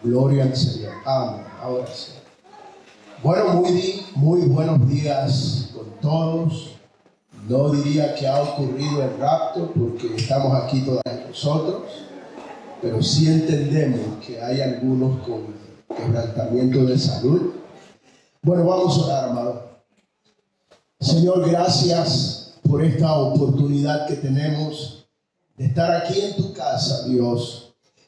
Gloria al Señor. Amén. Ahora sí. Bueno, muy buenos días con todos. No diría que ha ocurrido el rapto porque estamos aquí todavía nosotros, pero sí entendemos que hay algunos con quebrantamiento de salud. Bueno, vamos a orar, amado. Señor, gracias por esta oportunidad que tenemos de estar aquí en tu casa, Dios.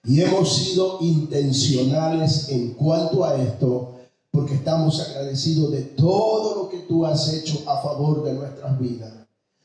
Y hemos sido intencionales en cuanto a esto, porque estamos agradecidos de todo lo que tú has hecho a favor de nuestras vidas.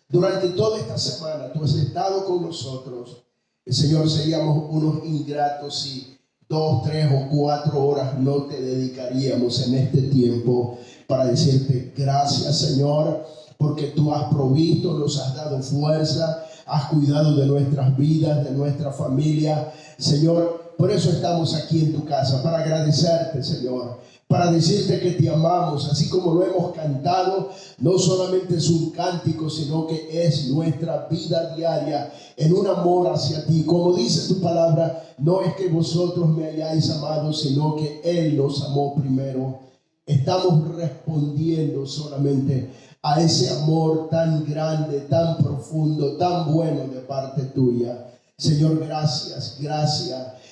Durante toda esta semana tú has estado con nosotros. Señor, seríamos unos ingratos si 2, 3 o 4 horas no te dedicaríamos en este tiempo para decirte gracias, Señor, porque tú has provisto, nos has dado fuerza, has cuidado de nuestras vidas, de nuestra familia. Señor, por eso estamos aquí en tu casa, para agradecerte, Señor, para decirte que te amamos, así como lo hemos cantado. No solamente es un cántico, sino que es nuestra vida diaria en un amor hacia ti. Como dice tu palabra, no es que vosotros me hayáis amado, sino que Él nos amó primero. Estamos respondiendo solamente a ese amor tan grande, tan profundo, tan bueno de parte tuya. Señor, gracias.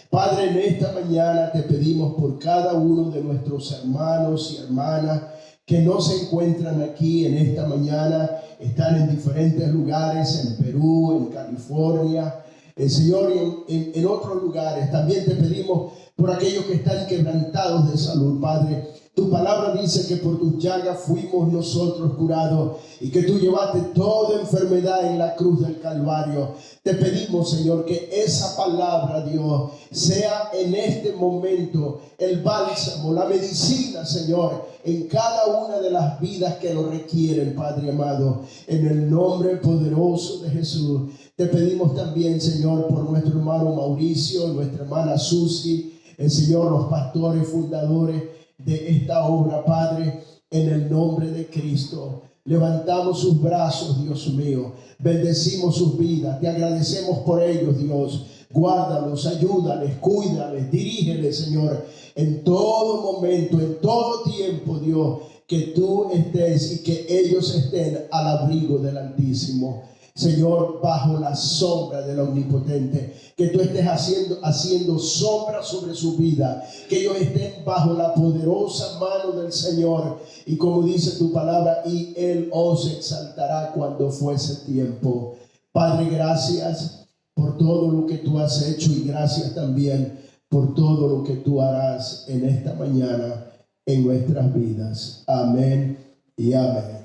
Padre, en esta mañana te pedimos por cada uno de nuestros hermanos y hermanas que no se encuentran aquí en esta mañana, están en diferentes lugares, en Perú, en California, Señor, y en otros lugares. También te pedimos por aquellos que están quebrantados de salud, Padre. Tu palabra dice que por tus llagas fuimos nosotros curados y que tú llevaste toda enfermedad en la cruz del Calvario. Te pedimos, Señor, que esa palabra, Dios, sea en este momento el bálsamo, la medicina, Señor, en cada una de las vidas que lo requieren, Padre amado. En el nombre poderoso de Jesús, te pedimos también, Señor, por nuestro hermano Mauricio, nuestra hermana Susi, el Señor, los pastores fundadores de esta obra, Padre, en el nombre de Cristo. Levantamos sus brazos, Dios mío, bendecimos sus vidas, te agradecemos por ellos, Dios. Guárdalos, ayúdales, cuídales, dirígeles, Señor, en todo momento, en todo tiempo, Dios, que tú estés y que ellos estén al abrigo del Altísimo. Señor, bajo la sombra del Omnipotente, que tú estés haciendo sombra sobre su vida, que ellos estén bajo la poderosa mano del Señor, y como dice tu palabra, y Él os exaltará cuando fuese tiempo. Padre, gracias por todo lo que tú has hecho, y gracias también por todo lo que tú harás en esta mañana en nuestras vidas. Amén y amén.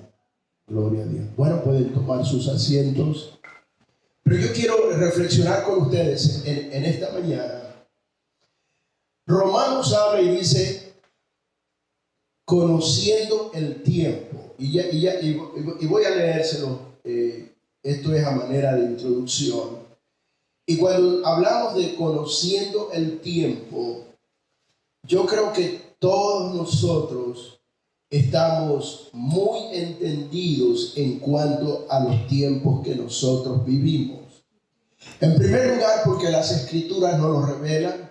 Gloria a Dios. Bueno, pueden tomar sus asientos. Pero yo quiero reflexionar con ustedes en esta mañana. Romanos habla y dice, conociendo el tiempo. Y voy a leérselo. Esto es a manera de introducción. Y cuando hablamos de conociendo el tiempo, yo creo que todos nosotros estamos muy entendidos en cuanto a los tiempos que nosotros vivimos. En primer lugar, porque las Escrituras nos lo revelan.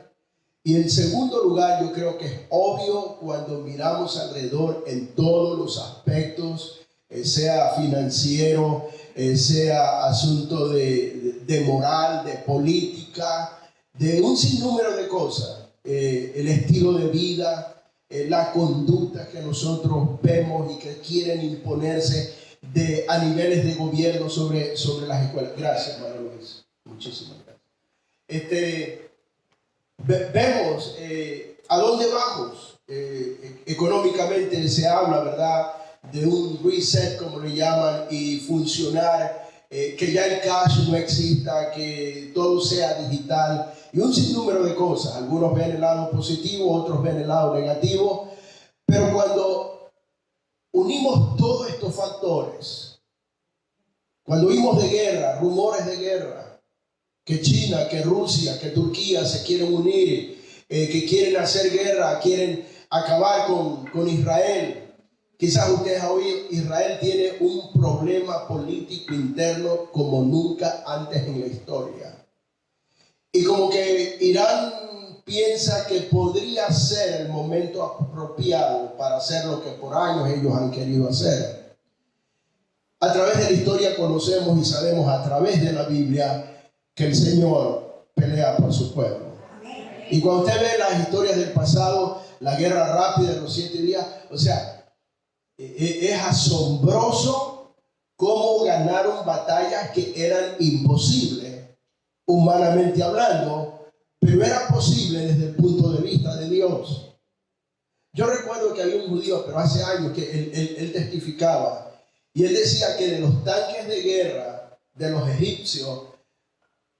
Y en segundo lugar, yo creo que es obvio cuando miramos alrededor en todos los aspectos, sea financiero, sea asunto de moral, de política, de un sinnúmero de cosas, el estilo de vida, la conducta que nosotros vemos y que quieren imponerse a niveles de gobierno sobre las escuelas. Gracias, hermano Luis. Muchísimas gracias. Vemos a dónde vamos. Económicamente se habla, ¿verdad?, de un reset, como le llaman, y funcionar, que ya el cash no exista, que todo sea digital y un sinnúmero de cosas. Algunos ven el lado positivo, otros ven el lado negativo, unimos todos estos factores, cuando oímos de guerra, rumores de guerra, que China, que Rusia, que Turquía se quieren unir, que quieren hacer guerra, quieren acabar con Israel. Quizás ustedes han oído, Israel tiene un problema político interno como nunca antes en la historia. Y como que Irán piensa que podría ser el momento apropiado para hacer lo que por años ellos han querido hacer. A través de la historia conocemos y sabemos a través de la Biblia que el Señor pelea por su pueblo. Y cuando usted ve las historias del pasado, la guerra rápida de los 7 días, o sea, es asombroso cómo ganaron batallas que eran imposibles, humanamente hablando, pero era posible desde el punto de vista de Dios. Yo recuerdo que había un judío, pero hace años, que él testificaba, y él decía que de los tanques de guerra de los egipcios,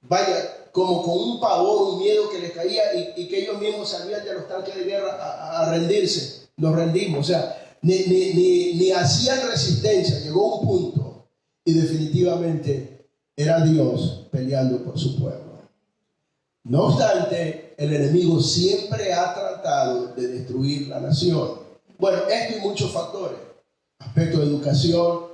vaya, como con un pavor, un miedo que les caía, y que ellos mismos salían de los tanques de guerra a rendirse. Nos rendimos, o sea, ni hacían resistencia. Llegó un punto y definitivamente era Dios peleando por su pueblo. No obstante, el enemigo siempre ha tratado de destruir la nación. Bueno, esto y muchos factores: aspecto de educación,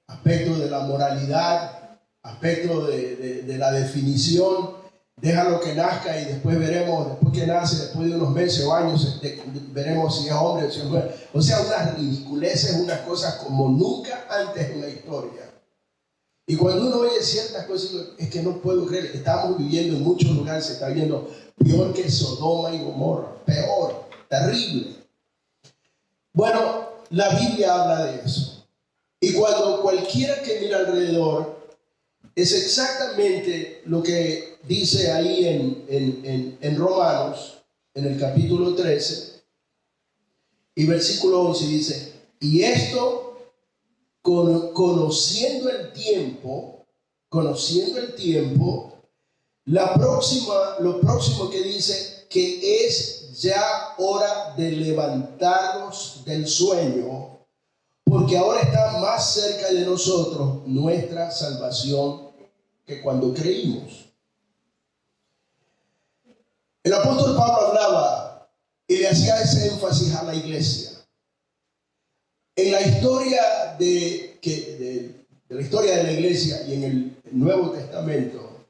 aspecto de la moralidad, aspecto de la definición. Déjalo que nazca y después veremos, después que nace, después de unos meses o años, veremos si es hombre o si es mujer. O sea, unas ridiculeces, unas cosas como nunca antes en la historia. Y cuando uno oye ciertas cosas, es que no puedo creer. Estamos viviendo en muchos lugares, se está viendo peor que Sodoma y Gomorra. Peor, terrible. Bueno, la Biblia habla de eso. Y cuando cualquiera que mira alrededor, es exactamente lo que dice ahí en Romanos, en el capítulo 13 y versículo 11, dice: y esto, conociendo el tiempo, lo próximo que dice, que es ya hora de levantarnos del sueño, porque ahora está más cerca de nosotros nuestra salvación que cuando creímos. El apóstol Pablo hablaba y le hacía ese énfasis a la iglesia. En la historia de la historia de la iglesia y en el Nuevo Testamento,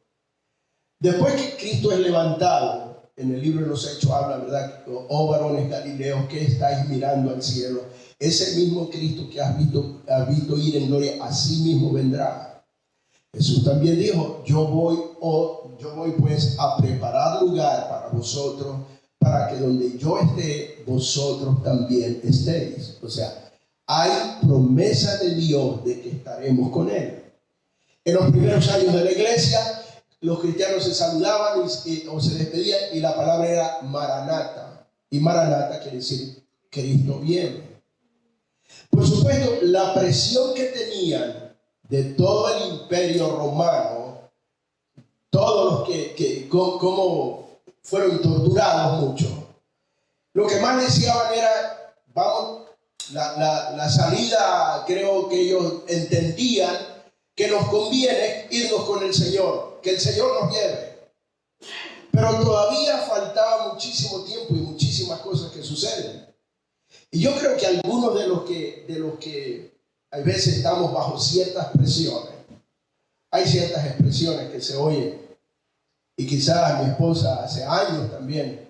después que Cristo es levantado, en el libro de los Hechos habla, ¿verdad? Oh varones galileos, que estáis mirando al cielo. Ese mismo Cristo que has visto ir en gloria, así mismo vendrá. Jesús también dijo: yo voy pues a preparar lugar para vosotros, para que donde yo esté, vosotros también estéis. O sea, hay promesa de Dios de que estaremos con Él. En los primeros años de la iglesia, los cristianos se saludaban o se despedían, y la palabra era Maranata. Y Maranata quiere decir Cristo viene. Por supuesto, la presión que tenían de todo el imperio romano, todos los como fueron torturados mucho, lo que más deseaban era, vamos, la salida. Creo que ellos entendían que nos conviene irnos con el Señor, que el Señor nos lleve. Pero todavía faltaba muchísimo tiempo y muchísimas cosas que suceden. Y yo creo que algunos de los que a veces estamos bajo ciertas presiones, hay ciertas expresiones que se oyen, y quizás mi esposa hace años también.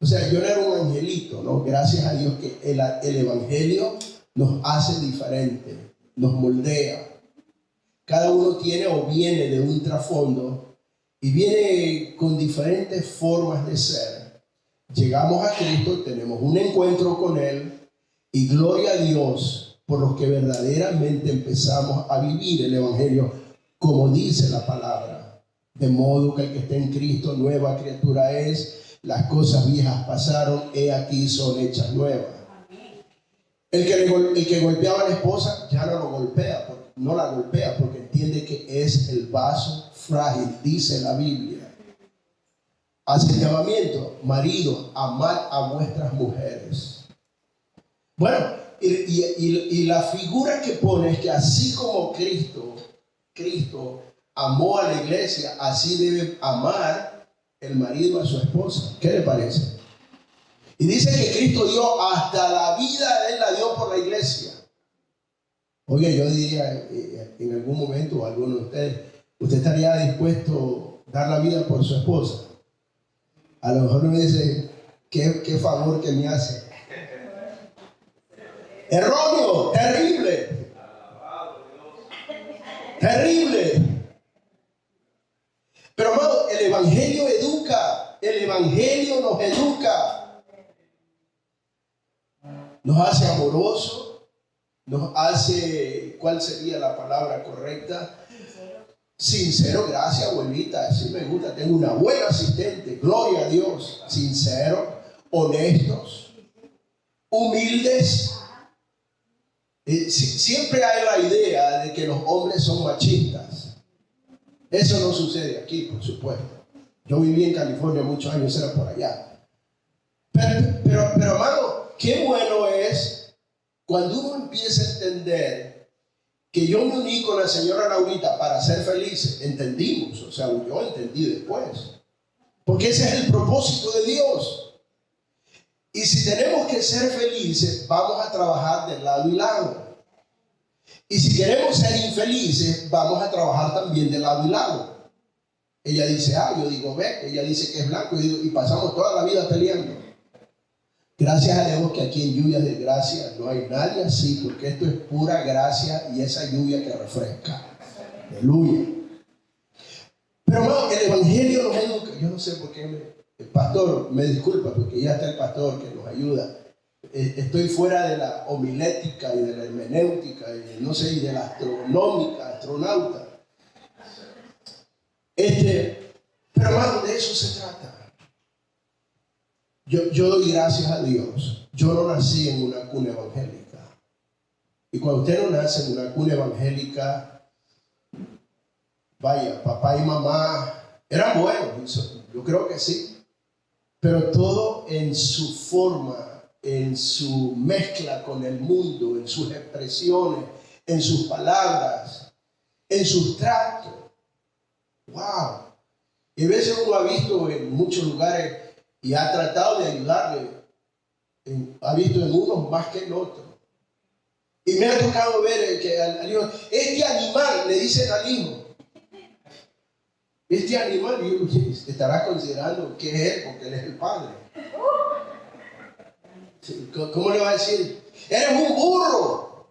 O sea, yo no era un angelito, ¿no? Gracias a Dios que el evangelio nos hace diferente, nos moldea. Cada uno tiene o viene de un trasfondo y viene con diferentes formas de ser. Llegamos a Cristo, tenemos un encuentro con Él, y gloria a Dios por los que verdaderamente empezamos a vivir el evangelio como dice la palabra. De modo que el que esté en Cristo, nueva criatura es. Las cosas viejas pasaron, he aquí son hechas nuevas. El que golpeaba a la esposa ya no la golpea porque entiende que es el vaso frágil, dice la Biblia. Hace el llamamiento: marido, amad a vuestras mujeres. Bueno, y la figura que pone es que así como Cristo amó a la iglesia, así debe amar el marido a su esposa. ¿Qué le parece? Y dice que Cristo dio hasta la vida, Él la dio por la iglesia. Oye, yo diría en algún momento, alguno de ustedes, ¿usted estaría dispuesto a dar la vida por su esposa? A lo mejor me dice, ¿qué favor que me hace? Erróneo, terrible. Terrible. Pero hermano, el Evangelio educa. El Evangelio nos educa. Nos hace amorosos. Nos hace, ¿cuál sería la palabra correcta? Sincero, gracias abuelita, así me gusta, tengo una buena asistente, gloria a Dios. Sincero, honestos, humildes. Siempre hay la idea de que los hombres son machistas. Eso no sucede aquí, por supuesto. Yo viví en California muchos años, era por allá. Pero hermano, qué bueno es cuando uno empieza a entender que yo me uní con la señora Laurita para ser felices. Entendimos, o sea, yo entendí después. Porque ese es el propósito de Dios. Y si tenemos que ser felices, vamos a trabajar de lado y lado. Y si queremos ser infelices, vamos a trabajar también de lado y lado. Ella dice A, yo digo B, ella dice que es blanco, y pasamos toda la vida peleando. Gracias a Dios que aquí en Lluvias de Gracia no hay nadie así, porque esto es pura gracia y esa lluvia que refresca. Aleluya. Pero no, el Evangelio nos educa. Yo no sé por qué el pastor me disculpa, porque ya está el pastor que nos ayuda. Estoy fuera de la homilética y de la hermenéutica y no sé, y de la astronauta. Pero hermano, de eso se trata. Yo doy gracias a Dios. Yo no nací en una cuna evangélica. Y cuando usted no nace en una cuna evangélica, vaya, papá y mamá eran buenos, yo creo que sí. Pero todo en su forma, en su mezcla con el mundo, en sus expresiones, en sus palabras, en sus tratos. ¡Wow! Y a veces uno ha visto en muchos lugares y ha tratado de ayudarle, ha visto en unos más que en otros. Y me ha tocado ver que al hijo, este animal, le dicen al hijo, este animal, y estará considerando que es él, porque él es el padre. ¿Cómo le va a decir? ¡Eres un burro!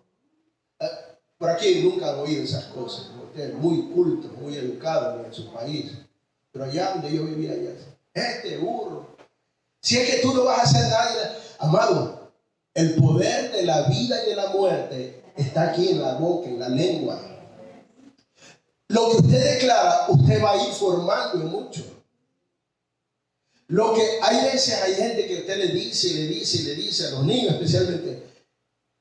Por aquí nunca han oído esas cosas. Usted es muy culto, muy educado en su país. Pero allá donde yo vivía, allá, este burro. Si es que tú no vas a hacer nada, amado, el poder de la vida y de la muerte está aquí en la boca, en la lengua. Lo que usted declara, usted va a ir formando en mucho. Lo que hay veces, hay gente que usted le dice a los niños especialmente,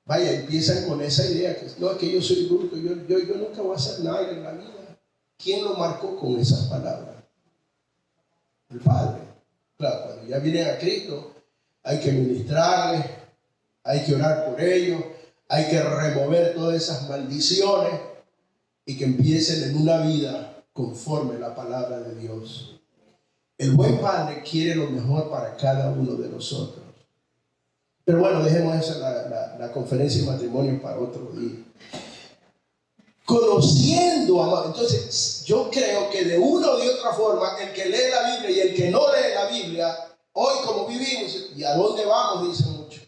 vaya, empiezan con esa idea que no, es que yo soy bruto, yo nunca voy a hacer nada en la vida. ¿Quién lo marcó con esas palabras? El Padre. Claro, cuando ya vienen a Cristo, hay que ministrarles, hay que orar por ellos, hay que remover todas esas maldiciones y que empiecen en una vida conforme a la palabra de Dios. El buen Padre quiere lo mejor para cada uno de nosotros. Pero bueno, dejemos esa la conferencia de matrimonio para otro día. Conociendo, amado. Entonces, yo creo que de una o de otra forma, el que lee la Biblia y el que no lee la Biblia, hoy como vivimos, ¿y a dónde vamos? Dicen muchos.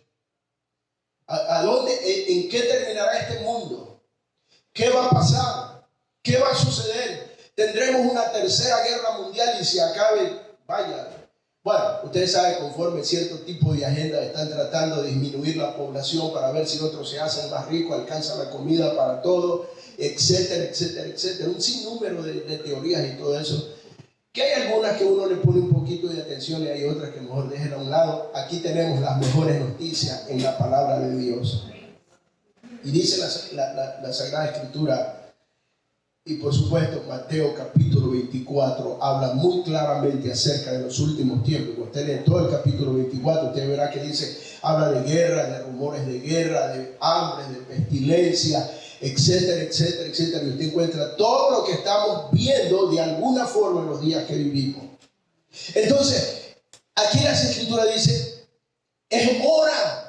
¿A dónde, en qué terminará este mundo? ¿Qué va a pasar? ¿Qué va a suceder? ¿Tendremos una tercera guerra mundial y se acabe? Vaya. Bueno, ustedes saben, conforme cierto tipo de agenda están tratando de disminuir la población para ver si otros se hacen más ricos, alcanzan la comida para todos, etcétera, etcétera, etcétera. Un sinnúmero de teorías y todo eso. Que hay algunas que uno le pone un poquito de atención y hay otras que mejor dejen a un lado. Aquí tenemos las mejores noticias en la palabra de Dios. Y dice la Sagrada Escritura, y por supuesto Mateo capítulo 24 habla muy claramente acerca de los últimos tiempos. Cuando usted lee todo el capítulo 24, usted verá que dice, habla de guerra, de rumores de guerra, de hambre, de pestilencia, etcétera, etcétera, etcétera. Y usted encuentra todo lo que estamos viendo de alguna forma en los días que vivimos. Entonces, aquí las Escrituras dicen, es hora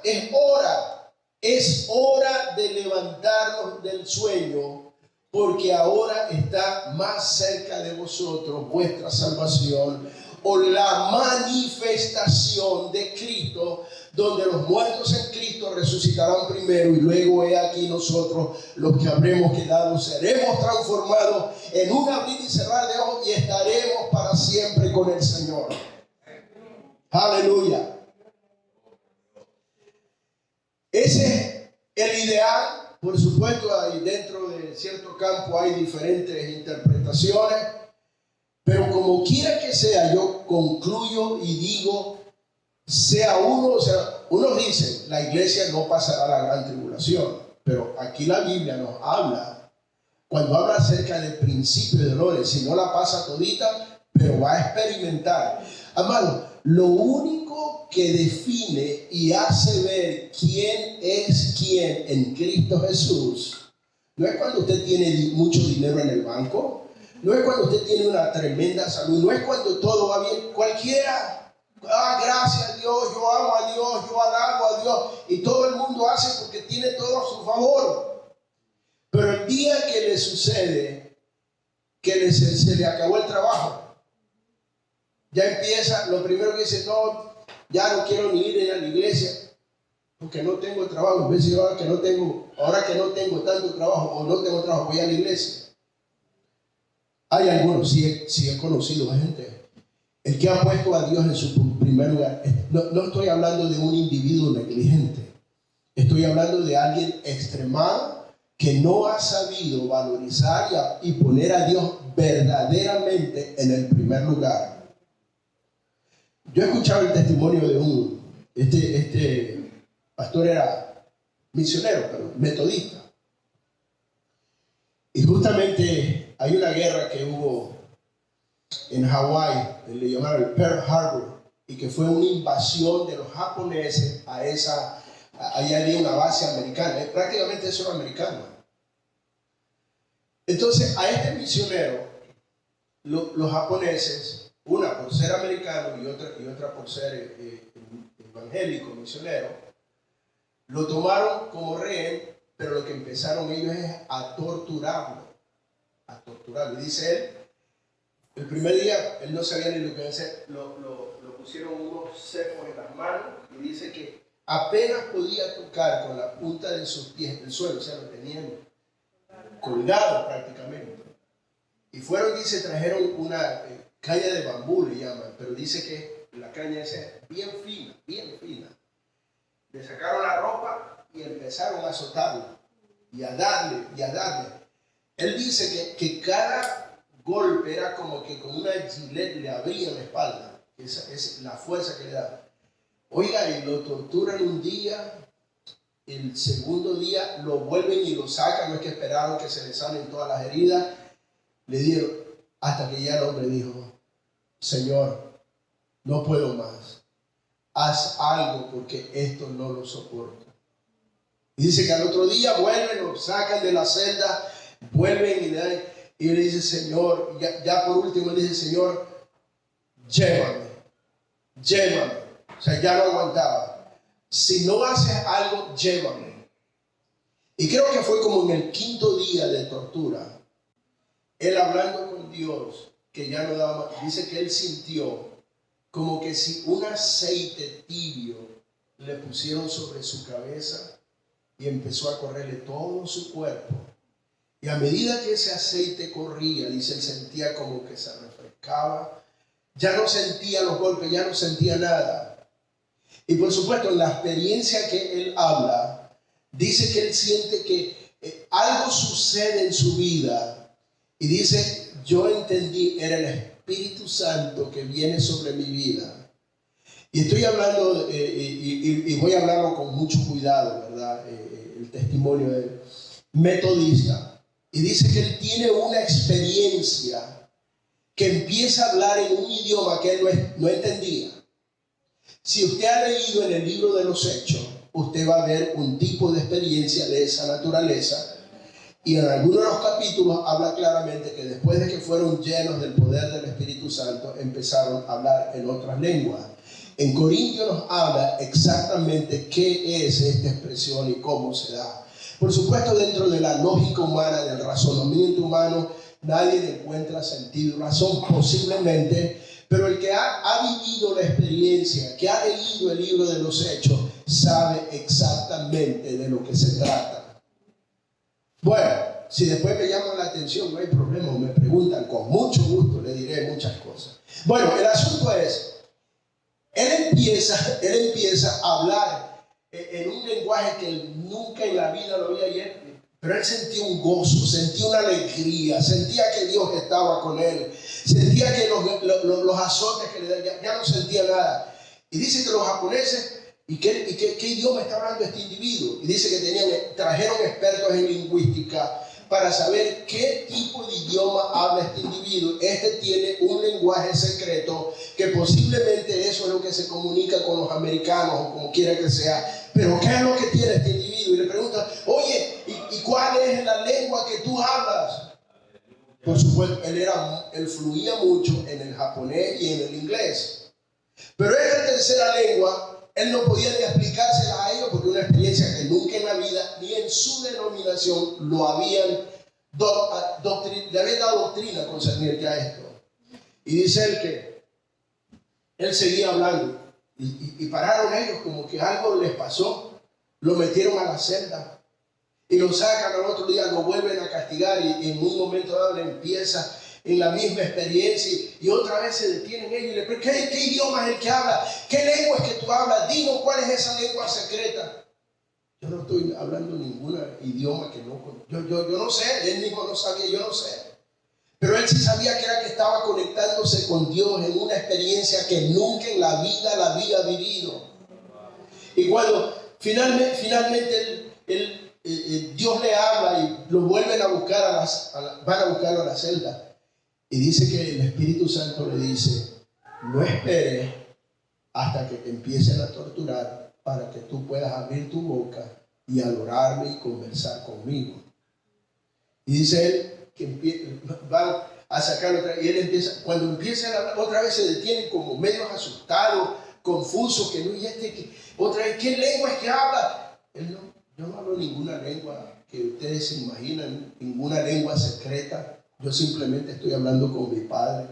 de levantarnos del sueño, porque ahora está más cerca de vosotros vuestra salvación, o la manifestación de Cristo, donde los muertos en Cristo resucitarán primero, y luego he aquí nosotros, los que habremos quedado, seremos transformados en un abrir y cerrar de ojos y estaremos para siempre con el Señor. Aleluya. Ese es el ideal. Por supuesto, ahí dentro de cierto campo hay diferentes interpretaciones, pero como quiera que sea, yo concluyo y digo, unos dicen, la iglesia no pasará la gran tribulación, pero aquí la Biblia nos habla, cuando habla acerca del principio de dolores, si no la pasa todita, pero va a experimentar. Amado, lo único que define y hace ver quién es quién en Cristo Jesús, no es cuando usted tiene mucho dinero en el banco, no es cuando usted tiene una tremenda salud, no es cuando todo va bien, cualquiera, gracias a Dios, yo amo a Dios, yo alabo a Dios, y todo el mundo hace porque tiene todo a su favor. Pero el día que le sucede que se le acabó el trabajo, ya empieza, lo primero que dice, no, ya no quiero ni ir a la iglesia, porque no tengo trabajo. En vez de decir, ahora que no tengo tanto trabajo, o no tengo trabajo, voy a la iglesia. Hay algunos, sí he conocido a gente, el que ha puesto a Dios en su primer lugar. No estoy hablando de un individuo negligente, estoy hablando de alguien extremado que no ha sabido valorizar y poner a Dios verdaderamente en el primer lugar. Yo he escuchado el testimonio de este pastor era misionero, pero metodista. Y justamente hay una guerra que hubo en Hawái, le llamaron el Pearl Harbor, y que fue una invasión de los japoneses allá había una base americana, prácticamente eso era americano. Entonces a este misionero, los japoneses, una por ser americano y otra por ser evangélico, misionero, lo tomaron como rehén, pero lo que empezaron ellos es a torturarlo. Y dice él, el primer día él no sabía ni lo que hacer, lo pusieron unos cepos en las manos, y dice que apenas podía tocar con la punta de sus pies el suelo, o sea, lo tenían colgado prácticamente. Y trajeron una caña de bambú, le llaman, pero dice que la caña esa es bien fina. Le sacaron la ropa y empezaron a azotarlo y a darle. Él dice que cada golpe era como que con una gilet le abrían la espalda. Esa es la fuerza que le da. Oiga, y lo torturan un día, el segundo día lo vuelven y lo sacan, no es que esperaron que se le sanen todas las heridas, le dieron, hasta que ya el hombre dijo, Señor, no puedo más, haz algo porque esto no lo soporto. Y dice que al otro día vuelven, lo sacan de la celda, vuelven y le dice, Señor, ya por último le dice, Señor, llévame. O sea, ya no aguantaba. Si no haces algo, llévame. Y creo que fue como en el quinto día de tortura, él hablando con Dios, que ya no daba más, dice que él sintió como que si un aceite tibio le pusieron sobre su cabeza y empezó a correrle todo su cuerpo. Y a medida que ese aceite corría, dice, él sentía como que se refrescaba. Ya no sentía los golpes, ya no sentía nada. Y por supuesto, en la experiencia que él habla, dice que él siente que algo sucede en su vida. Y dice, yo entendí, era el Espíritu Santo que viene sobre mi vida. Y estoy hablando, y voy a hablarlo con mucho cuidado, ¿verdad? El testimonio del metodista. Y dice que él tiene una experiencia que empieza a hablar en un idioma que él no entendía. Si usted ha leído en el libro de los Hechos, usted va a ver un tipo de experiencia de esa naturaleza. Y en algunos de los capítulos habla claramente que después de que fueron llenos del poder del Espíritu Santo, empezaron a hablar en otras lenguas. En Corintios nos habla exactamente qué es esta expresión y cómo se da. Por supuesto, dentro de la lógica humana, del razonamiento humano, nadie le encuentra sentido y razón posiblemente, pero el que ha vivido la experiencia, que ha leído el libro de los Hechos, sabe exactamente de lo que se trata. Bueno, si después me llaman la atención, no hay problema, me preguntan, con mucho gusto le diré muchas cosas. Bueno, el asunto es, él empieza a hablar en un lenguaje que él nunca en la vida lo había oído, pero él sentía un gozo, sentía una alegría, sentía que Dios estaba con él, sentía que los azotes que le daban, ya no sentía nada. Y dice que los japoneses, ¿y qué idioma está hablando este individuo? Y dice que trajeron expertos en lingüística para saber qué tipo de idioma habla este individuo. Este tiene un lenguaje secreto que posiblemente eso es lo que se comunica con los americanos o como quiera que sea. Pero ¿qué es lo que tiene este individuo? Y le preguntan, oye, ¿y cuál es la lengua que tú hablas? Por supuesto, él fluía mucho en el japonés y en el inglés. Pero esta tercera lengua, él no podía ni explicársela a ellos porque una experiencia que nunca en la vida, ni en su denominación, lo habían le habían dado doctrina concerniente a esto. Y dice él que él seguía hablando y pararon ellos como que algo les pasó, lo metieron a la celda y lo sacan al otro día, lo vuelven a castigar y en un momento dado le empieza en la misma experiencia y otra vez se detienen ellos y le preguntan, ¿qué idioma es el que habla? ¿Qué lengua es que tú hablas? Dinos cuál es esa lengua secreta. Yo no estoy hablando ningún idioma que no conozco. Yo no sé, él mismo no sabía, yo no sé. Pero él sí sabía que era que estaba conectándose con Dios en una experiencia que nunca en la vida la había vivido. Y cuando finalmente Dios le habla y lo vuelven a buscar, van a buscarlo a la celda. Y dice que el Espíritu Santo le dice, no esperes hasta que te empiecen a torturar para que tú puedas abrir tu boca y adorarme y conversar conmigo. Y dice él que van a sacarlo otra vez. Y él empieza, cuando empiezan a hablar, otra vez se detienen como medio asustados, confusos, que no, otra vez, ¿qué lengua es que habla? Yo no hablo ninguna lengua que ustedes se imaginan, ninguna lengua secreta. Yo simplemente estoy hablando con mi Padre.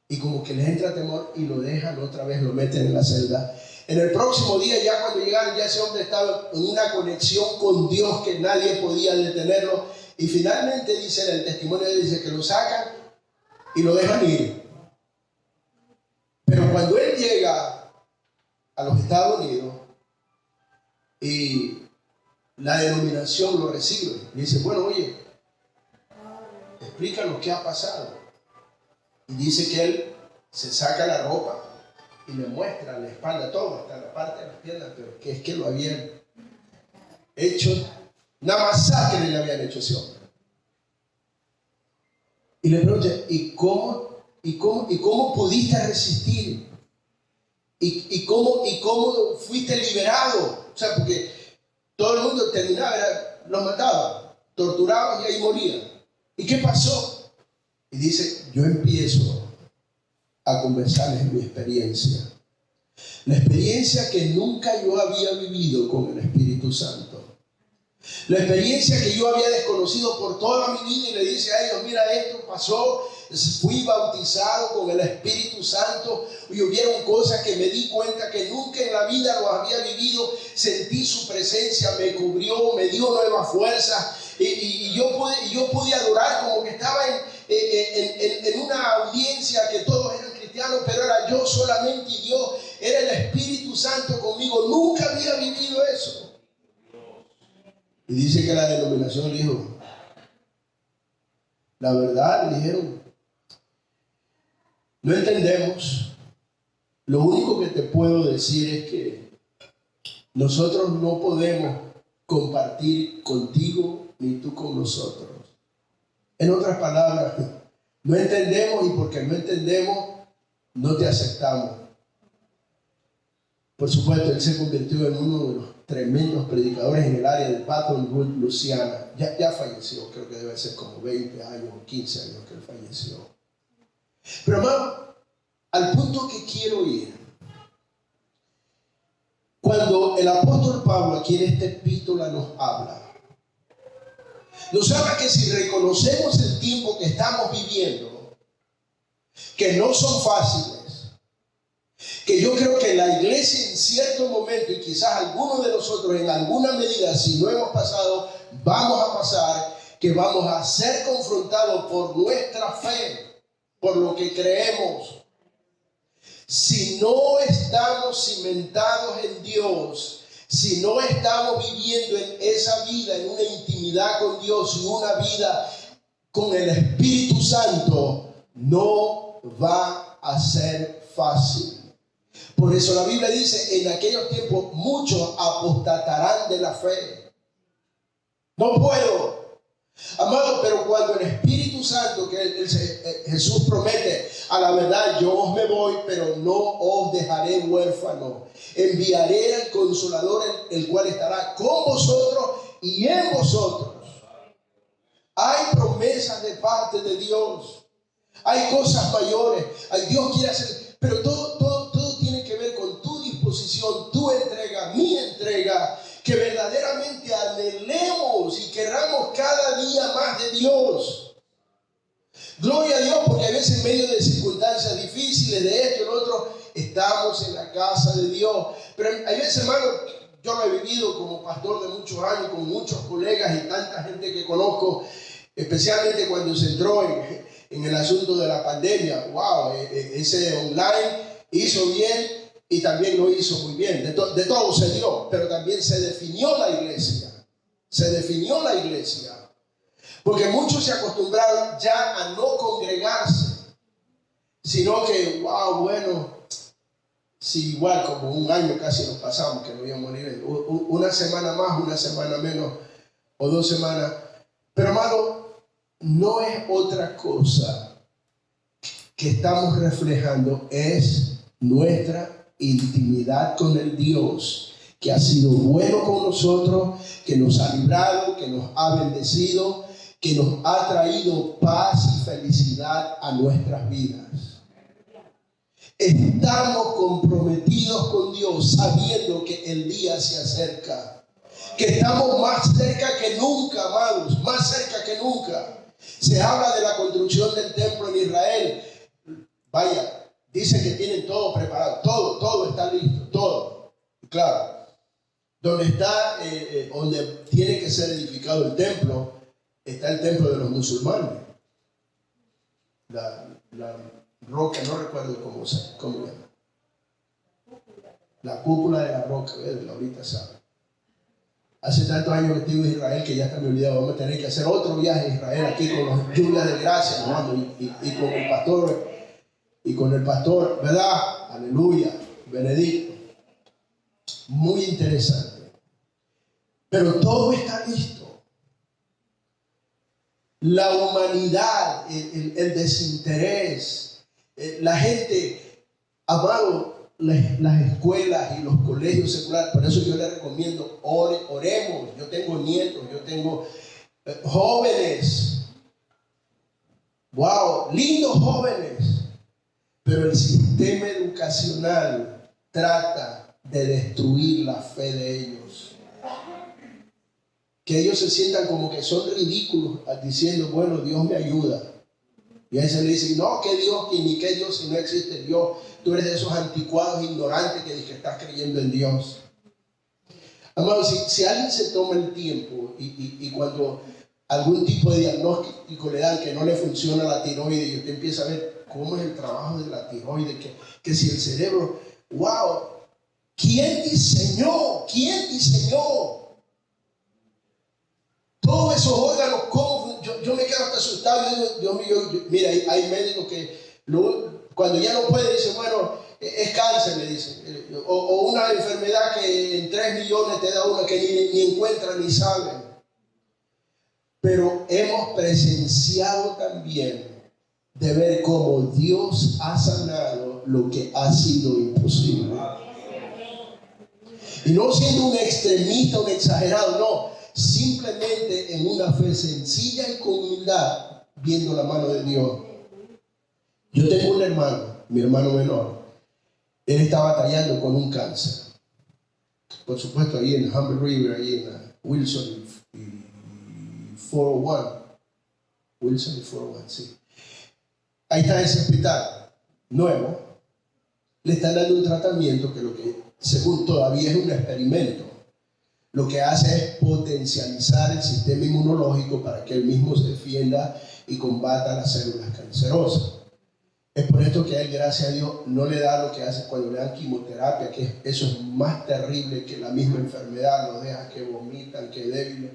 Y como que les entra temor y lo dejan otra vez, lo meten en la celda. En el próximo día, ya cuando llegaron, ya ese hombre estaba en una conexión con Dios que nadie podía detenerlo. Y finalmente dice, en el testimonio dice que lo sacan y lo dejan ir. Pero cuando él llega a los Estados Unidos y la denominación lo recibe, le dice, bueno, oye, explícanos qué ha pasado. Y dice que él se saca la ropa y le muestra la espalda, todo, hasta la parte de las piernas, pero que es que lo habían hecho, una masacre le habían hecho a ese hombre. Y le pregunta, ¿y cómo pudiste resistir? ¿Y cómo fuiste liberado? O sea, porque todo el mundo terminaba, los mataba, torturaban y ahí morían. ¿Y qué pasó? Y dice, yo empiezo a conversarles mi experiencia. La experiencia que nunca yo había vivido con el Espíritu Santo. La experiencia que yo había desconocido por toda mi vida y le dice a ellos, mira, esto pasó, fui bautizado con el Espíritu Santo y hubieron cosas que me di cuenta que nunca en la vida lo había vivido, sentí su presencia, me cubrió, me dio nueva fuerza y yo pude adorar como que estaba en una audiencia que todos eran cristianos, pero era yo solamente y Dios, era el Espíritu Santo conmigo, nunca había vivido eso. Y dice que la denominación dijo, la verdad, le dijeron, no entendemos. Lo único que te puedo decir es que nosotros no podemos compartir contigo ni tú con nosotros. En otras palabras, no entendemos y porque no entendemos, no te aceptamos. Por supuesto, él se convirtió en uno de los tremendos predicadores en el área de Baton Rouge, Luisiana. Ya falleció, creo que debe ser como 20 años o 15 años que él falleció. Pero hermano, al punto que quiero ir, cuando el apóstol Pablo aquí en esta epístola nos habla que si reconocemos el tiempo que estamos viviendo, que no son fáciles, que yo creo que la iglesia en cierto momento, y quizás algunos de nosotros en alguna medida, si no hemos pasado, vamos a pasar, que vamos a ser confrontados por nuestra fe, por lo que creemos. Si no estamos cimentados en Dios, si no estamos viviendo en esa vida, en una intimidad con Dios y una vida con el Espíritu Santo, no va a ser fácil. Por eso la Biblia dice, en aquellos tiempos muchos apostatarán de la fe. No puedo, amado, pero cuando el Espíritu Santo, que Jesús promete, a la verdad yo os me voy, pero no os dejaré huérfanos. Enviaré al Consolador, el cual estará con vosotros y en vosotros. Hay promesas de parte de Dios. Hay cosas mayores. Dios quiere hacer, pero todo tiene que ver con tu disposición, tu entrega, mi entrega, que verdaderamente anhelemos y queramos cada día más de Dios. Gloria a Dios, porque a veces en medio de circunstancias difíciles, de esto y lo otro, estamos en la casa de Dios. Pero hay veces, hermano, yo lo he vivido como pastor de muchos años, con muchos colegas y tanta gente que conozco, especialmente cuando se entró en el asunto de la pandemia. Wow, ese online hizo bien y también lo hizo muy bien. De todo se dio, pero también se definió la iglesia. Se definió la iglesia. Porque muchos se acostumbraron ya a no congregarse, sino que, wow, bueno, sí, igual como un año casi nos pasamos que no íbamos a morir, una semana más, una semana menos, o 2 semanas. Pero hermano, no es otra cosa que estamos reflejando, es nuestra intimidad con el Dios que ha sido bueno con nosotros, que nos ha librado, que nos ha bendecido, que nos ha traído paz y felicidad a nuestras vidas. Estamos comprometidos con Dios sabiendo que el día se acerca, que estamos más cerca que nunca, amados, más cerca que nunca. Se habla de la construcción del templo en Israel. Vaya, dicen que tienen todo preparado, todo está listo, todo. Claro, donde tiene que ser edificado el templo, está el templo de los musulmanes. La roca, no recuerdo cómo se llama. La cúpula de la roca, ahorita sabe. Hace tantos años que estuve en Israel que ya está me olvidado. Vamos a tener que hacer otro viaje a Israel aquí con los lluvias de gracia, hermano, y con el pastor, ¿verdad? Aleluya, Benedicto. Muy interesante. Pero todo está listo. La humanidad, el desinterés, la gente, amado, las escuelas y los colegios seculares. Por eso yo les recomiendo, oremos. Yo tengo nietos, yo tengo jóvenes, wow, lindos jóvenes, pero el sistema educacional trata de destruir la fe de ellos. Que ellos se sientan como que son ridículos diciendo, bueno, Dios me ayuda. Y a veces le dicen, no, que Dios, ni que Dios, si no existe Dios. Tú eres de esos anticuados ignorantes que dicen que estás creyendo en Dios. Amado, si alguien se toma el tiempo y cuando algún tipo de diagnóstico le dan que no le funciona la tiroides y usted empieza a ver cómo es el trabajo de la tiroides, que si el cerebro, wow, ¿quién diseñó? Todos esos órganos, ¿cómo? Yo me quedo hasta asustado. Yo digo, Dios mío, mira, hay médicos que cuando ya no pueden, dicen, bueno, es cáncer, le dicen. O una enfermedad que en 3 millones te da una que ni encuentran ni saben. Pero hemos presenciado también de ver cómo Dios ha sanado lo que ha sido imposible. Y no siendo un extremista, un exagerado, no. Simplemente en una fe sencilla y con humildad, viendo la mano de Dios. Yo tengo un hermano, mi hermano menor. Él está batallando con un cáncer. Por supuesto, ahí en Humber River, ahí en Wilson y 401. Wilson y 401, sí. Ahí está ese hospital nuevo. Le están dando un tratamiento que lo que, según todavía es un experimento, lo que hace es potencializar el sistema inmunológico para que él mismo se defienda y combata las células cancerosas. Es por esto que a él, gracias a Dios, no le da lo que hace cuando le dan quimioterapia, que eso es más terrible que la misma enfermedad, los deja que vomitan, que débiles.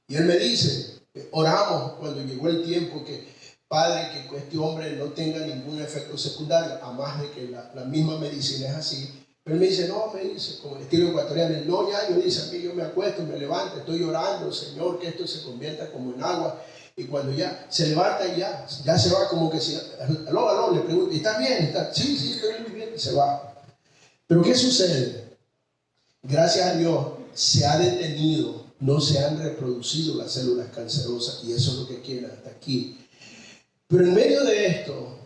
Y él me dice, oramos cuando llegó el tiempo que, Padre, que este hombre no tenga ningún efecto secundario, a más de que la misma medicina es así. Pero él me dice, no, me dice, como el estilo ecuatoriano, no, ya, yo dice a mí, yo me acuesto, me levanto, estoy orando, Señor, que esto se convierta como en agua. Y cuando ya se levanta y ya se va como que si, aló, le pregunto, ¿estás bien? Sí, estoy muy bien, y se va. Pero ¿qué sucede? Gracias a Dios se ha detenido, no se han reproducido las células cancerosas y eso es lo que quieren hasta aquí. Pero en medio de esto,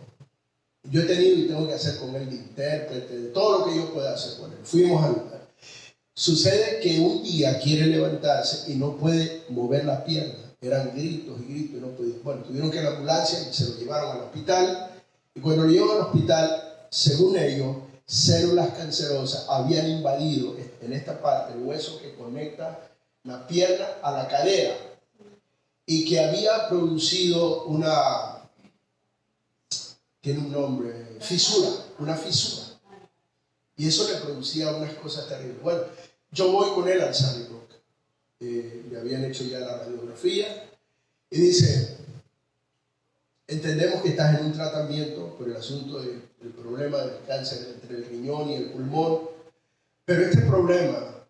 yo he tenido y tengo que hacer con él de intérprete, de todo lo que yo pueda hacer con él. Fuimos a lugar. Sucede que un día quiere levantarse y no puede mover las piernas. Eran gritos y no podía. Bueno, tuvieron que ir a la ambulancia y se lo llevaron al hospital. Y cuando lo llevan al hospital, según ellos, células cancerosas habían invadido en esta parte el hueso que conecta la pierna a la cadera y que había producido tiene un nombre, una fisura. Y eso le producía unas cosas terribles. Bueno, yo voy con él al Sunnybrook. Le habían hecho ya la radiografía y dice, entendemos que estás en un tratamiento por el asunto del problema del cáncer entre el riñón y el pulmón, pero este problema,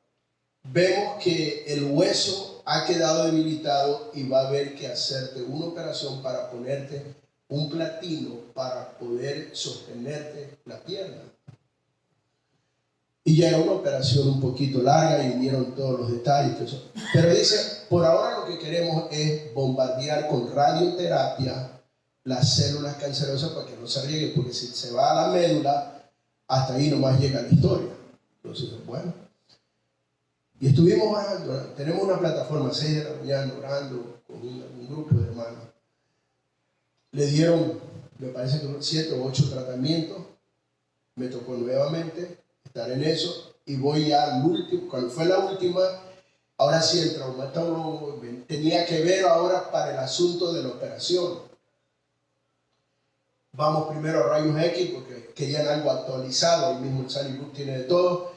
vemos que el hueso ha quedado debilitado y va a haber que hacerte una operación para ponerte un platino para poder sostenerte la pierna. Y ya era una operación un poquito larga y vinieron todos los detalles. Pero dice, por ahora lo que queremos es bombardear con radioterapia las células cancerosas para que no se riegue, porque si se va a la médula, hasta ahí nomás llega la historia. Entonces, bueno. Y estuvimos orando, tenemos una plataforma 6 de la mañana orando con un grupo de hermanos. Le dieron, me parece que 7 o 8 tratamientos. Me tocó nuevamente estar en eso y voy ya al último. Cuando fue la última, ahora sí el traumatólogo tenía que ver ahora para el asunto de la operación. Vamos primero a rayos X porque querían algo actualizado, el mismo Sunnybrook tiene de todo.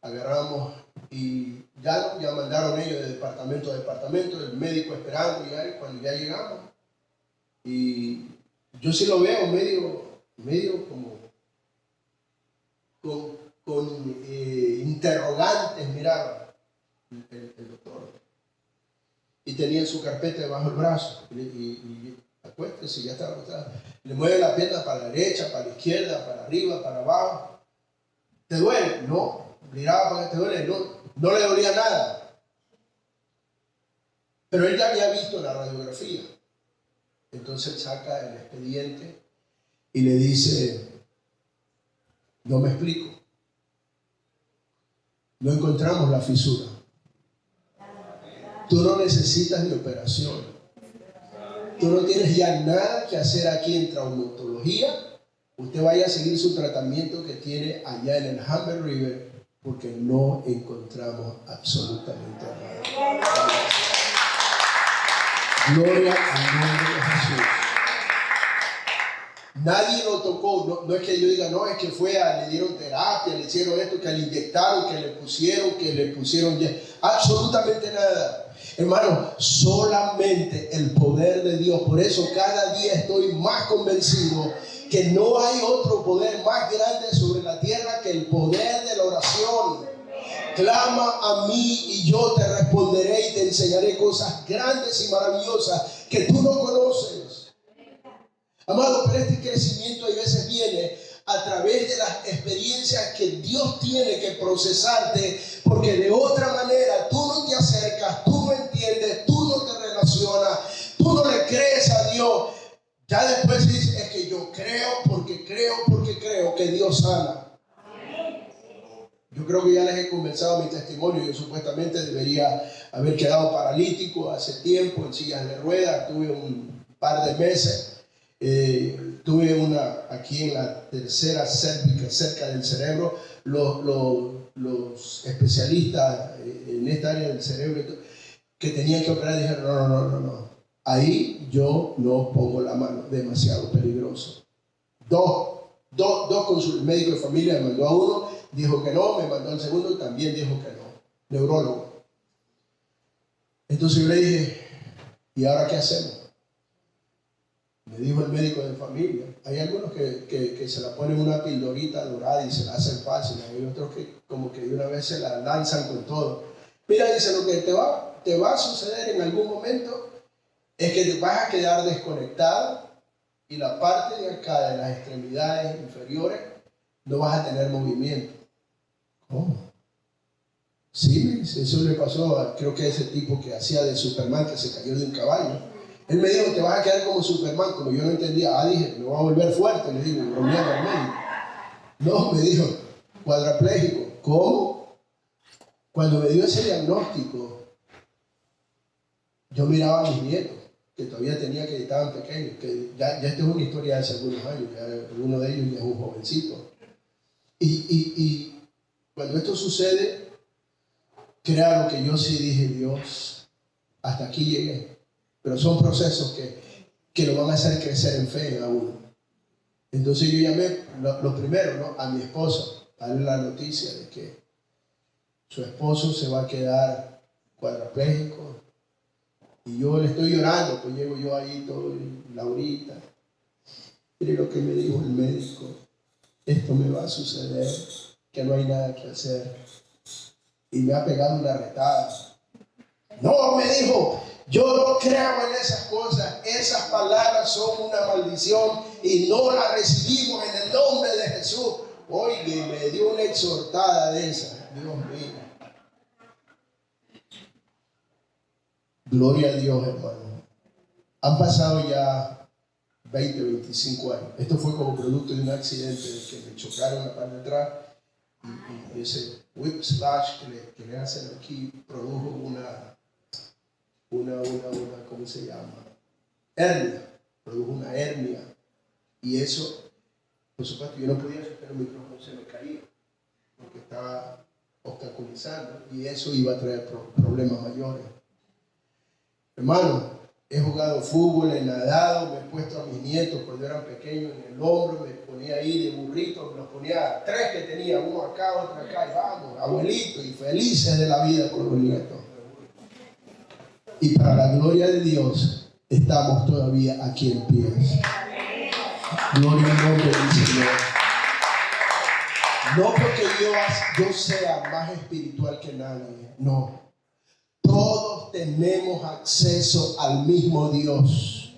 Agarramos y ya mandaron ellos de departamento a departamento, el médico esperando y cuando ya llegamos. Y yo sí lo veo medio como con interrogantes, miraba el doctor. Y tenía su carpeta debajo del brazo. Y acuéstese, ya estaba acostado. Le mueve la pierna para la derecha, para la izquierda, para arriba, para abajo. ¿Te duele? No. Miraba para que te duele. No le dolía nada. Pero él ya había visto la radiografía. Entonces él saca el expediente y le dice, no me explico. No encontramos la fisura. Tú no necesitas ni operación. Tú no tienes ya nada que hacer aquí en traumatología. Usted vaya a seguir su tratamiento que tiene allá en el Humber River porque no encontramos absolutamente nada. Gloria al nombre de Jesús. Nadie lo tocó, no es que yo diga, no, es que le dieron terapia, le hicieron esto, que le inyectaron, que le pusieron absolutamente nada. Hermano, solamente el poder de Dios. Por eso cada día estoy más convencido que no hay otro poder más grande sobre la tierra que el poder de la oración. Clama a mí y yo te responderé y te enseñaré cosas grandes y maravillosas que tú no conoces. Amado, pero este crecimiento a veces viene a través de las experiencias que Dios tiene que procesarte, porque de otra manera tú no te acercas, tú no entiendes, tú no te relacionas, tú no le crees a Dios. Ya después dices, es que yo creo porque creo que Dios sana. Yo creo que ya les he comenzado mi testimonio. Yo supuestamente debería haber quedado paralítico hace tiempo, en sillas de ruedas. Tuve un par de meses. Tuve una aquí en la tercera cérvica, cerca del cerebro. Los especialistas en esta área del cerebro que tenían que operar dijeron, no. Ahí yo no pongo la mano, demasiado peligroso. Dos consultas, el médico de familia me mandó a uno, dijo que no, me mandó al segundo, también dijo que no, neurólogo. Entonces yo le dije, ¿y ahora qué hacemos? Me dijo el médico de familia, hay algunos que se la ponen una pildorita dorada y se la hacen fácil, hay otros que como que de una vez se la lanzan con todo. Mira, dice, lo que te va a suceder en algún momento es que te vas a quedar desconectado y la parte de acá de las extremidades inferiores no vas a tener movimiento. ¿Cómo? Sí, eso le pasó creo que a ese tipo que hacía de Superman, que se cayó de un caballo. Él me dijo, te vas a quedar como Superman. Como yo no entendía, dije, me voy a volver fuerte. Le digo, bromeando al médico. No, me dijo, cuadraplégico. ¿Cómo? Cuando me dio ese diagnóstico, yo miraba a mis nietos, que todavía tenía que estaban pequeños, que ya esta es una historia de hace algunos años, ya uno de ellos ya es un jovencito. Y cuando esto sucede, claro que yo sí dije, Dios, hasta aquí llegué. Pero son procesos que lo van a hacer crecer en fe a uno. Entonces yo llamé, lo primero, ¿no?, a mi esposa, a darle la noticia de que su esposo se va a quedar cuadraplégico. Y yo le estoy llorando, pues llego yo ahí todo, Laurita. Mire lo que me dijo el médico, esto me va a suceder, que no hay nada que hacer. Y me ha pegado una retada. No, me dijo, yo no creo en esas cosas, esas palabras son una maldición y no las recibimos en el nombre de Jesús. Oye, me dio una exhortada de esa, Dios mío. Gloria a Dios, hermano. Han pasado ya 20, 25 años. Esto fue como producto de un accidente de que me chocaron la parte de atrás y ese whip slash que le hacen aquí produjo una ¿cómo se llama? Hernia. Produjo una hernia. Y eso, por supuesto, yo no podía sostener el micrófono, se me caía porque estaba obstaculizando y eso iba a traer problemas mayores. Hermano, he jugado fútbol, he nadado, me he puesto a mis nietos cuando eran pequeños en el hombro, me ponía ahí de burrito, los ponía 3 que tenía, uno acá, otro acá, y vamos, abuelito, y felices de la vida con los nietos. Y para la gloria de Dios, estamos todavía aquí en pie. Gloria al nombre del Señor. No porque yo sea más espiritual que nadie, no. Todos tenemos acceso al mismo Dios.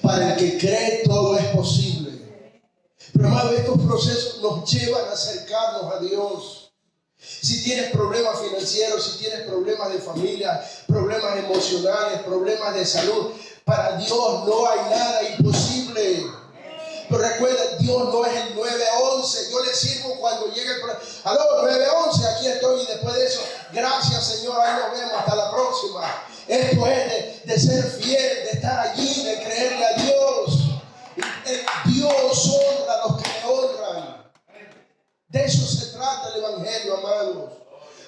Para el que cree, todo es posible. Pero hermano, estos procesos nos llevan a acercarnos a Dios. Si tienes problemas financieros, si tienes problemas de familia, problemas emocionales, problemas de salud, para Dios no hay nada imposible. Pero recuerda, Dios no es el 911. Yo le sirvo cuando llegue el problema. Aló, 911, aquí estoy. Y después de eso, gracias Señor, ahí nos vemos, hasta la próxima. Esto es de ser fiel, de estar allí, de creerle a Dios. Dios honra a los que le honran. De eso se trata el evangelio, amados.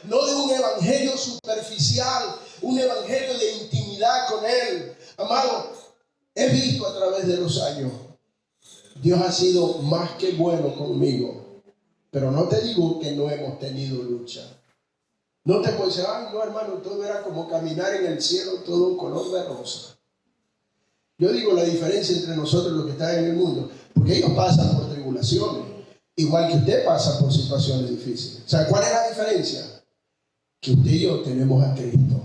No de un evangelio superficial, un evangelio de intimidad con Él. Amado, he visto a través de los años, Dios ha sido más que bueno conmigo. Pero no te digo que no hemos tenido lucha. No te puedo decir, ay no hermano, todo era como caminar en el cielo, todo un color de rosa. Yo digo la diferencia entre nosotros y los que están en el mundo, porque ellos pasan por tribulaciones, igual que usted pasa por situaciones difíciles. O sea, ¿cuál es la diferencia? Que usted y yo tenemos a Cristo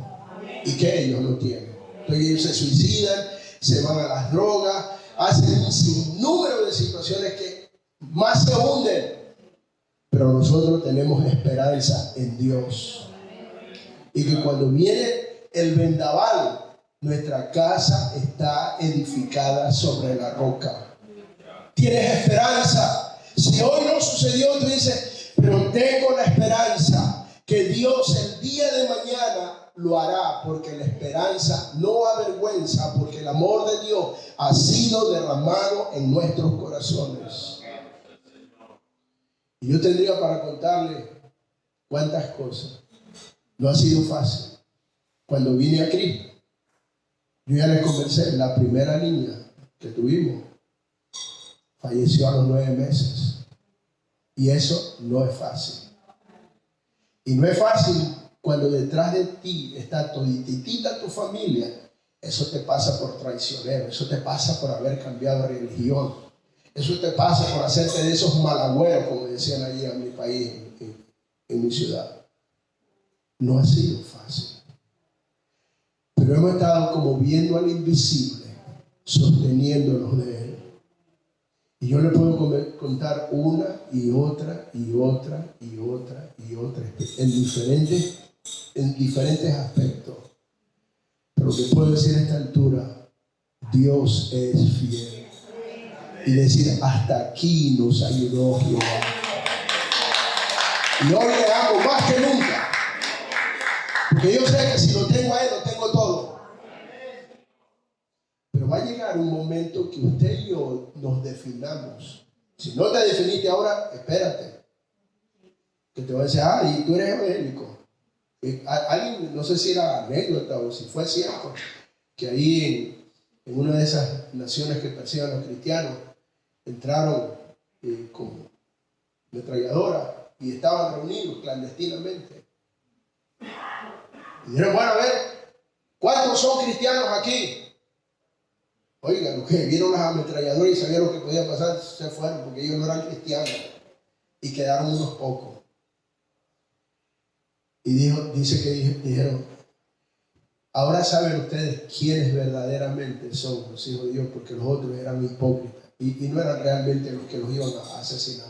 y que ellos no tienen. Entonces ellos se suicidan, se van a las drogas, hacen un sinnúmero de situaciones que más se hunden. Pero nosotros tenemos esperanza en Dios. Y que cuando viene el vendaval, nuestra casa está edificada sobre la roca. Tienes esperanza. Si hoy no sucedió, tú dices, pero tengo la esperanza que Dios el día de mañana lo hará, porque la esperanza no avergüenza, porque el amor de Dios ha sido derramado en nuestros corazones. Y yo tendría para contarle cuántas cosas. No ha sido fácil. Cuando vine a Cristo, yo ya les conversé, la primera niña que tuvimos falleció a los 9 meses. Y eso no es fácil. Y no es fácil cuando detrás de ti está toditita tu familia. Eso te pasa por traicionero, eso te pasa por haber cambiado de religión, eso te pasa por hacerte de esos malagüeros, como decían allí en mi país, en mi ciudad. No ha sido fácil. Pero hemos estado como viendo al invisible, sosteniéndonos de Él. Y yo le puedo contar una y otra y otra y otra y otra en diferentes aspectos. Pero lo que puedo decir a esta altura, Dios es fiel. Y decir, hasta aquí nos ayudó Jehová. Y hoy le amo más que nunca. Porque yo sé que si lo tengo a Él, lo tengo todo. Pero va a llegar un momento que usted y yo nos definamos. Si no te definiste ahora, espérate. Que te va a decir, y tú eres evangélico. Alguien, no sé si era anécdota o si fue cierto, que ahí en una de esas naciones que persiguen a los cristianos, entraron con metralladora y estaban reunidos clandestinamente. Y dijeron, bueno, a ver, ¿cuántos son cristianos aquí? Oigan, los que vieron las ametralladoras y sabían lo que podía pasar, se fueron porque ellos no eran cristianos. Y quedaron unos pocos. Y dice que dijeron, ahora saben ustedes quiénes verdaderamente son los hijos de Dios, porque los otros eran hipócritas y no eran realmente los que los iban a asesinar.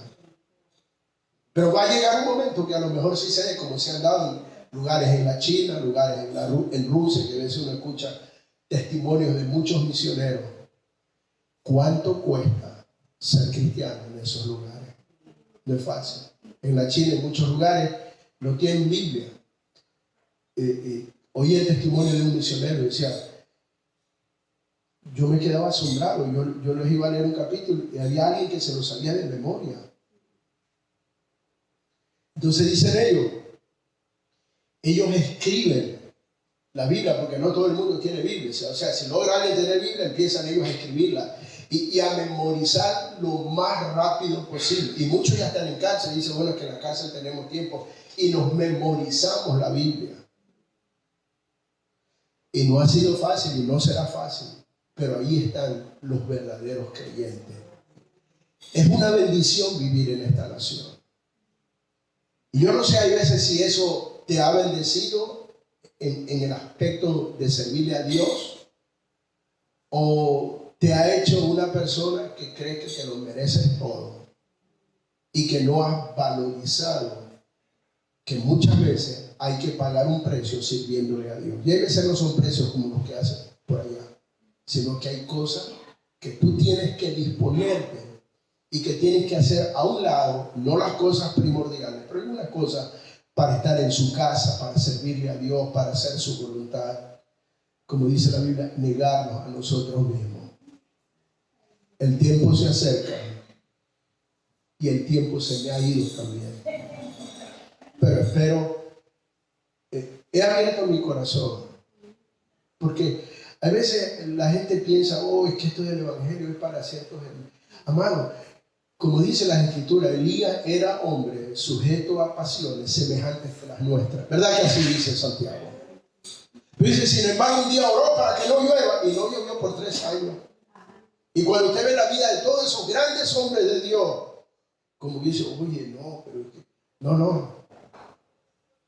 Pero va a llegar un momento que a lo mejor sí se dé, como se han dado en lugares en la China, lugares en Rusia, que a veces uno escucha testimonios de muchos misioneros. ¿Cuánto cuesta ser cristiano en esos lugares? No es fácil. En la China, en muchos lugares, no tienen Biblia. Oí el testimonio de un misionero y decía, yo me quedaba asombrado, yo les iba a leer un capítulo y había alguien que se lo sabía de memoria. Entonces dicen ellos escriben la Biblia, porque no todo el mundo tiene Biblia. O sea, si logra alguien tener Biblia, empiezan ellos a escribirla y a memorizar lo más rápido posible. Y muchos ya están en cárcel y dicen, bueno, es que en la cárcel tenemos tiempo y nos memorizamos la Biblia. Y no ha sido fácil y no será fácil, pero ahí están los verdaderos creyentes. Es una bendición vivir en esta nación. Y yo no sé, hay veces si eso te ha bendecido en el aspecto de servirle a Dios, o te ha hecho una persona que cree que te lo mereces todo y que no has valorizado que muchas veces hay que pagar un precio sirviéndole a Dios. Y a veces no son precios como los que hacen por allá, sino que hay cosas que tú tienes que disponerte y que tienes que hacer a un lado, no las cosas primordiales, pero algunas cosas para estar en su casa, para servirle a Dios, para hacer su voluntad. Como dice la Biblia, negarnos a nosotros mismos. El tiempo se acerca y el tiempo se me ha ido también. Pero espero, he abierto mi corazón, porque a veces la gente piensa, es que esto del Evangelio es para ciertos. Amado, como dice la Escritura, Elías era hombre sujeto a pasiones semejantes a las nuestras. ¿Verdad que así dice Santiago? Pero dice, sin embargo, un día oró para que no llueva y no llovió por 3 años. Y cuando usted ve la vida de todos esos grandes hombres de Dios, como dice, oye, no, pero no.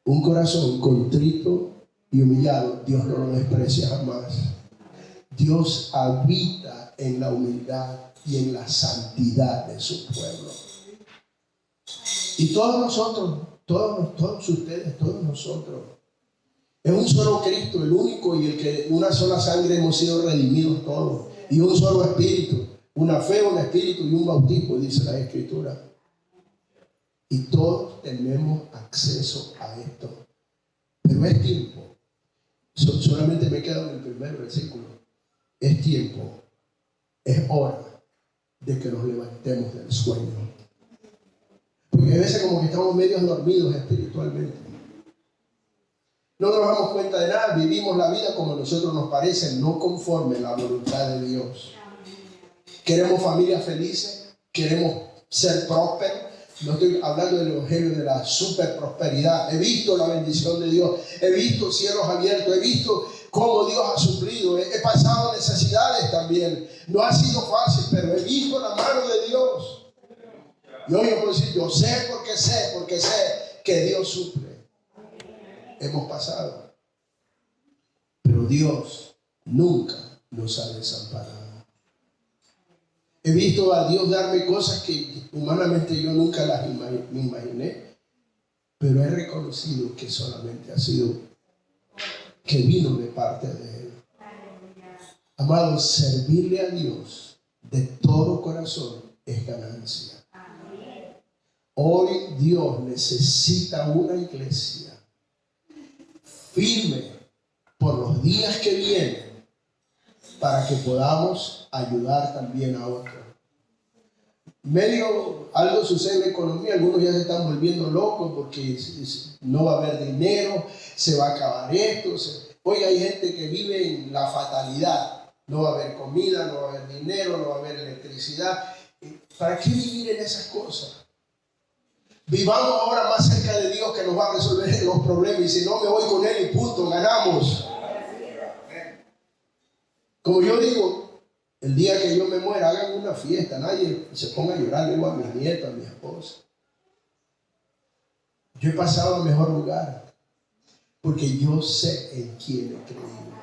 Un corazón contrito y humillado, Dios no lo desprecia jamás. Dios habita en la humildad y en la santidad de su pueblo. Y todos nosotros, todos ustedes, todos nosotros, es un solo Cristo, el único y el que una sola sangre hemos sido redimidos todos. Y un solo espíritu, una fe, un espíritu y un bautismo, dice la Escritura. Y todos tenemos acceso a esto. Pero es tiempo. Solamente me quedo en el primer versículo. Es tiempo, es hora de que nos levantemos del sueño. Porque a veces como que estamos medio dormidos espiritualmente. No nos damos cuenta de nada, vivimos la vida como a nosotros nos parece, no conforme a la voluntad de Dios. Queremos familias felices, queremos ser prósperos. No estoy hablando del evangelio de la super prosperidad. He visto la bendición de Dios, he visto cielos abiertos, he visto cómo Dios ha suplido, he pasado necesidades también. No ha sido fácil, pero he visto la mano de Dios. Y hoy yo puedo decir, yo sé porque sé que Dios suple. Hemos pasado, pero Dios nunca nos ha desamparado. He visto a Dios darme cosas que humanamente yo nunca las me imaginé, pero he reconocido que solamente ha sido que vino de parte de Él. Amados, servirle a Dios de todo corazón es ganancia. Hoy Dios necesita una iglesia firme por los días que vienen para que podamos ayudar también a otros. Algo sucede en la economía, algunos ya se están volviendo locos porque no va a haber dinero, se va a acabar esto. Hoy hay gente que vive en la fatalidad, no va a haber comida, no va a haber dinero, no va a haber electricidad. ¿Para qué vivir en esas cosas? Vivamos ahora más cerca de Dios, que nos va a resolver los problemas, y si no me voy con Él y punto, ganamos. Como yo digo, el día que yo me muera, hagan una fiesta, nadie se ponga a llorar, le digo a mis nietos, a mi esposa. Yo he pasado al mejor lugar, porque yo sé en quién he creído.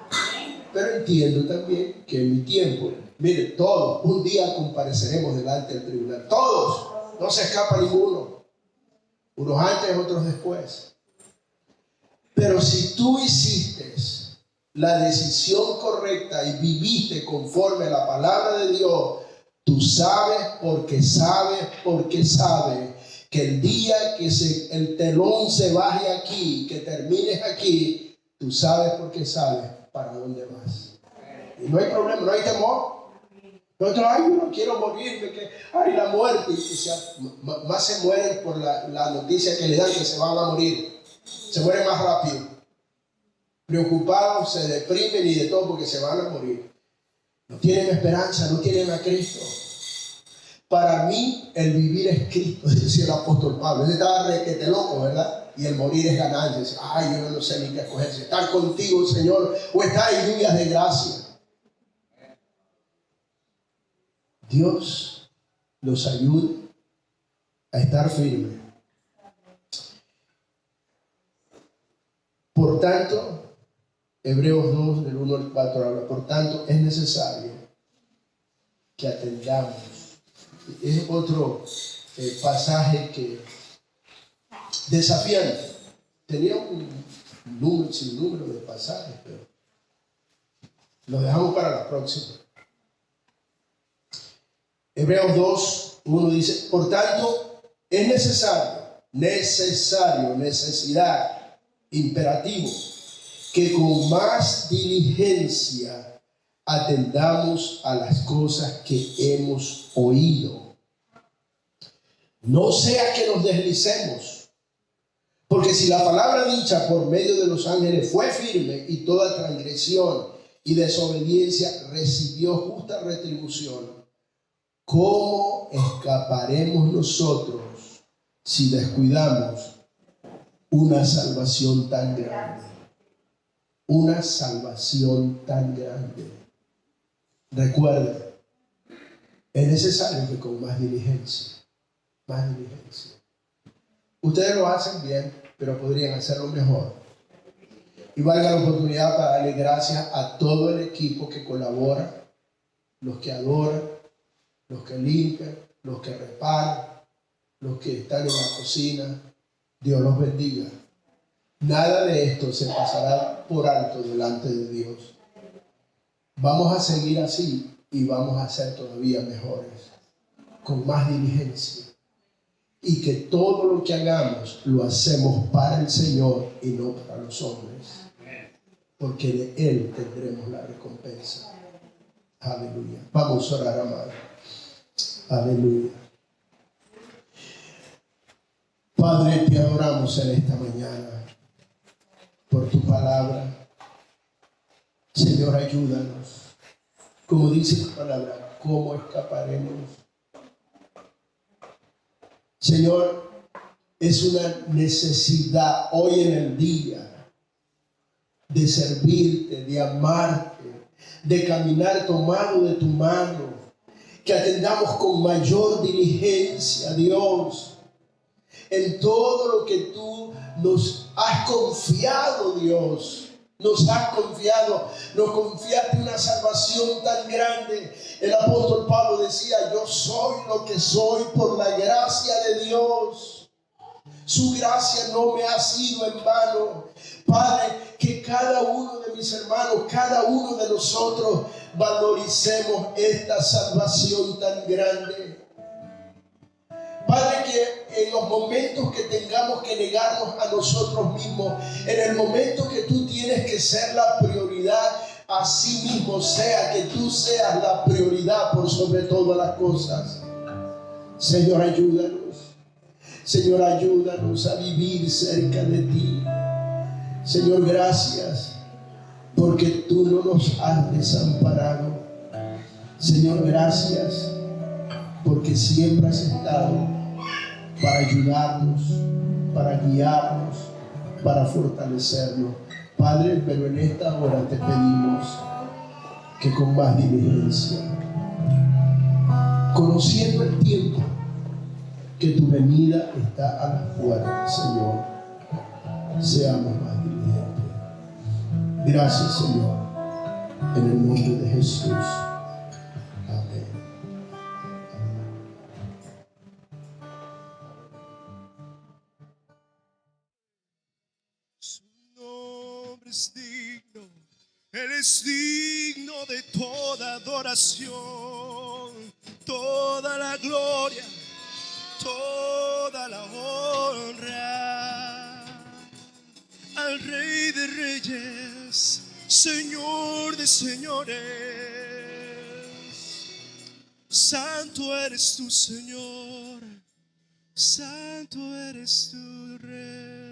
Pero entiendo también que en mi tiempo, mire, todos, un día compareceremos delante del tribunal, todos, no se escapa ninguno. Unos antes, otros después. Pero si tú hiciste la decisión correcta y viviste conforme a la palabra de Dios, tú sabes que el día que el telón se baje aquí, que termines aquí, tú sabes para dónde vas. Y no hay problema, no hay temor. Nosotros, yo no quiero morirme, la muerte. Más se mueren por la noticia que le dan que se van a morir. Se mueren más rápido. Preocupados, se deprimen y de todo porque se van a morir. No tienen esperanza, no tienen a Cristo. Para mí, el vivir es Cristo, decía el apóstol Pablo. Ese estaba requete loco, ¿verdad? Y el morir es ganancia. Yo no sé ni qué escoger. Si estar contigo, Señor, o estar en lluvias de gracia. Dios los ayude a estar firmes. Por tanto, Hebreos 2, del 1 al 4 habla, por tanto, es necesario que atendamos. Es otro pasaje que desafiante. Tenía un sinnúmero de pasajes, pero lo dejamos para la próxima. Hebreos 2, 1 dice, por tanto, es necesidad, imperativo, que con más diligencia atendamos a las cosas que hemos oído. No sea que nos deslicemos, porque si la palabra dicha por medio de los ángeles fue firme y toda transgresión y desobediencia recibió justa retribución, ¿cómo escaparemos nosotros si descuidamos una salvación tan grande? Una salvación tan grande. Recuerden, es necesario que con más diligencia. Ustedes lo hacen bien, pero podrían hacerlo mejor. Y valga la oportunidad para darle gracias a todo el equipo que colabora, los que adoran, los que limpian, los que reparan, los que están en la cocina. Dios los bendiga. Nada de esto se pasará por alto delante de Dios. Vamos a seguir así y vamos a ser todavía mejores, con más diligencia. Y que todo lo que hagamos lo hacemos para el Señor y no para los hombres, porque de Él tendremos la recompensa. Aleluya. Vamos a orar, amado. Aleluya. Padre, te adoramos en esta mañana por tu palabra. Señor, ayúdanos. Como dice tu palabra, ¿cómo escaparemos? Señor, es una necesidad hoy en el día de servirte, de amarte, de caminar tomado de tu mano, que atendamos con mayor diligencia, Dios, en todo lo que tú nos has confiado, Dios. Nos has confiado, nos confiaste una salvación tan grande. El apóstol Pablo decía: yo soy lo que soy por la gracia de Dios. Su gracia no me ha sido en vano. Padre, que cada uno de mis hermanos, cada uno de nosotros valoricemos esta salvación tan grande. Padre, que en los momentos que tengamos que negarnos a nosotros mismos, en el momento que tú tienes que ser la prioridad, así mismo sea que tú seas la prioridad por sobre todas las cosas. Señor, ayúdanos. Señor, ayúdanos a vivir cerca de ti. Señor, gracias porque tú no nos has desamparado. Señor, gracias porque siempre has estado para ayudarnos, para guiarnos, para fortalecernos. Padre, pero en esta hora te pedimos que con más diligencia, conociendo el tiempo, que tu venida está a las puertas, Señor, seamos más diligentes. Gracias, Señor, en el nombre de Jesús. Amén. Su nombre es digno, Él es digno de toda adoración, toda la gloria, toda la honra. Al Rey de Reyes, Señor de señores, santo eres tu Señor, santo eres tu Rey.